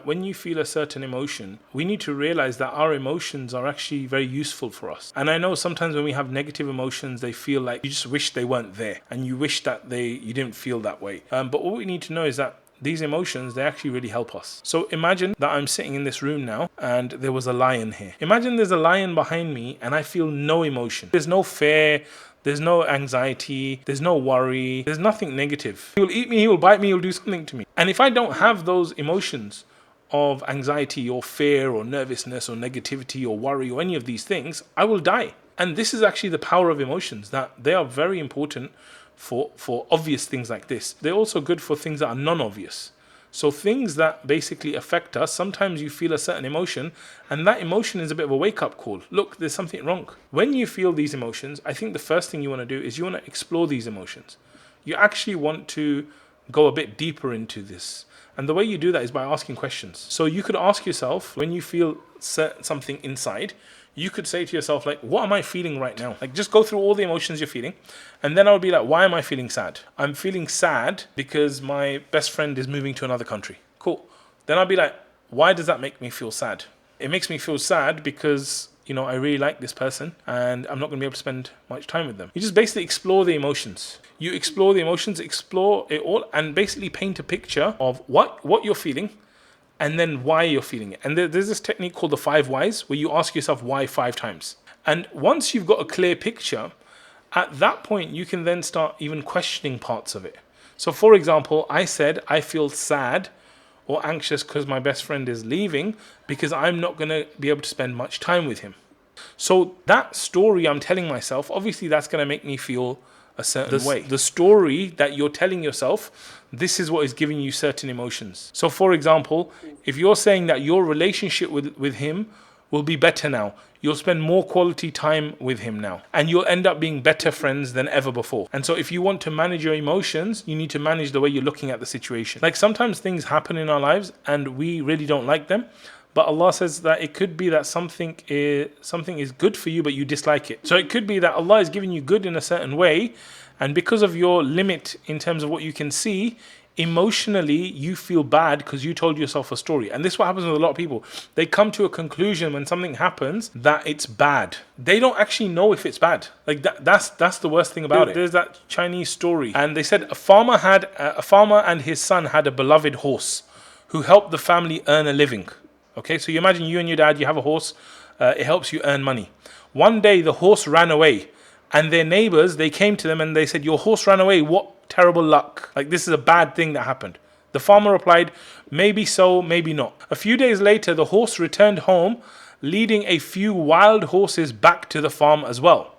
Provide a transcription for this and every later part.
when you feel a certain emotion, we need to realize that our emotions are actually very useful for us. And I know sometimes when we have negative emotions, they feel like you just wish they weren't there, and you wish that you didn't feel that way. But what we need to know is that these emotions, they actually really help us. So imagine that I'm sitting in this room now and there was a lion here. Imagine there's a lion behind me and I feel no emotion. There's no fear, there's no anxiety, there's no worry, there's nothing negative. He will eat me, he will bite me, he will do something to me. And if I don't have those emotions of anxiety or fear or nervousness or negativity or worry or any of these things, I will die. And this is actually the power of emotions, that they are very important for obvious things like this. They're also good for things that are non-obvious. So things that basically affect us, sometimes you feel a certain emotion and that emotion is a bit of a wake-up call. Look, there's something wrong. When you feel these emotions, I think the first thing you want to do is you want to explore these emotions. You actually want to go a bit deeper into this. And the way you do that is by asking questions. So you could ask yourself, when you feel something inside, you could say to yourself, like, what am I feeling right now? Like, just go through all the emotions you're feeling. And then I would be like, why am I feeling sad? I'm feeling sad because my best friend is moving to another country. Cool. Then I'll be like, why does that make me feel sad? It makes me feel sad because, I really like this person and I'm not going to be able to spend much time with them. You just basically explore the emotions. You explore the emotions, explore it all, and basically paint a picture of what you're feeling, and then why you're feeling it. And there's this technique called the 5 whys, where you ask yourself why 5 times. And once you've got a clear picture, at that point, you can then start even questioning parts of it. So for example, I said, I feel sad or anxious because my best friend is leaving because I'm not going to be able to spend much time with him. So that story I'm telling myself, obviously that's going to make me feel a certain way. The story that you're telling yourself, this is what is giving you certain emotions. So for example, if you're saying that your relationship with him will be better now, you'll spend more quality time with him now, and you'll end up being better friends than ever before. And so if you want to manage your emotions, you need to manage the way you're looking at the situation. Like sometimes things happen in our lives and we really don't like them. But Allah says that it could be that something is good for you, but you dislike it. So it could be that Allah is giving you good in a certain way, and because of your limit in terms of what you can see, emotionally you feel bad because you told yourself a story. And this is what happens with a lot of people. They come to a conclusion when something happens that it's bad. They don't actually know if it's bad. Like that's the worst thing about it. There's that Chinese story, and they said a farmer and his son had a beloved horse who helped the family earn a living. Okay, so you imagine you and your dad, you have a horse, it helps you earn money. One day the horse ran away, and their neighbors, they came to them and they said, your horse ran away, what terrible luck. Like, this is a bad thing that happened. The farmer replied, maybe so, maybe not. A few days later, the horse returned home, leading a few wild horses back to the farm as well.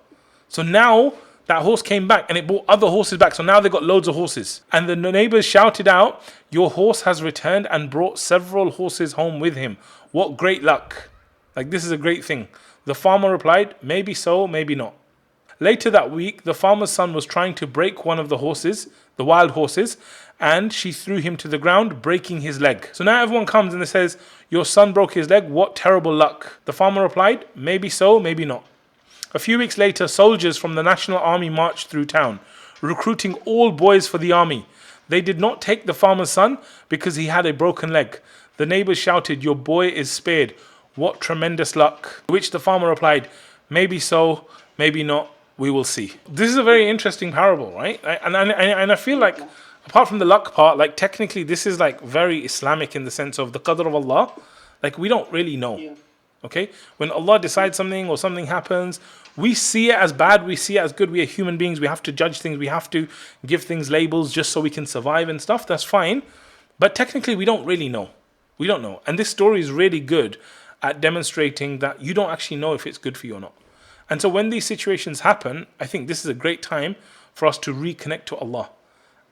So now that horse came back and it brought other horses back. So now they've got loads of horses. And the neighbors shouted out, your horse has returned and brought several horses home with him. What great luck. Like, this is a great thing. The farmer replied, maybe so, maybe not. Later that week, the farmer's son was trying to break one of the horses, the wild horses, and she threw him to the ground, breaking his leg. So now everyone comes and they says, your son broke his leg, what terrible luck. The farmer replied, maybe so, maybe not. A few weeks later, soldiers from the National Army marched through town, recruiting all boys for the army. They did not take the farmer's son because he had a broken leg. The neighbors shouted, your boy is spared. What tremendous luck. To which the farmer replied, maybe so, maybe not. We will see. This is a very interesting parable, right? And I feel like, apart from the luck part, like technically this is like very Islamic in the sense of the qadr of Allah. Like, we don't really know. Yeah. Okay? When Allah decides something or something happens, we see it as bad, we see it as good. We are human beings. We have to judge things. We have to give things labels just so we can survive and stuff. That's fine. But technically, we don't really know. We don't know. And this story is really good at demonstrating that you don't actually know if it's good for you or not. And so when these situations happen, I think this is a great time for us to reconnect to Allah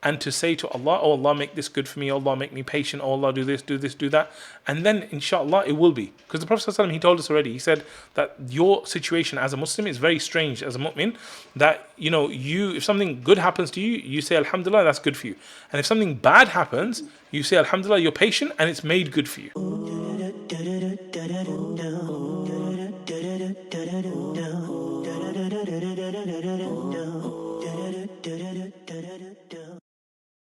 and to say to Allah, oh Allah, make this good for me. Oh Allah, make me patient. Oh Allah, do this, do that. And then inshallah, it will be. Because the Prophet ﷺ, he told us already, he said that your situation as a Muslim is very strange as a mu'min, that, if something good happens to you, you say Alhamdulillah, that's good for you. And if something bad happens, you say Alhamdulillah, you're patient and it's made good for you.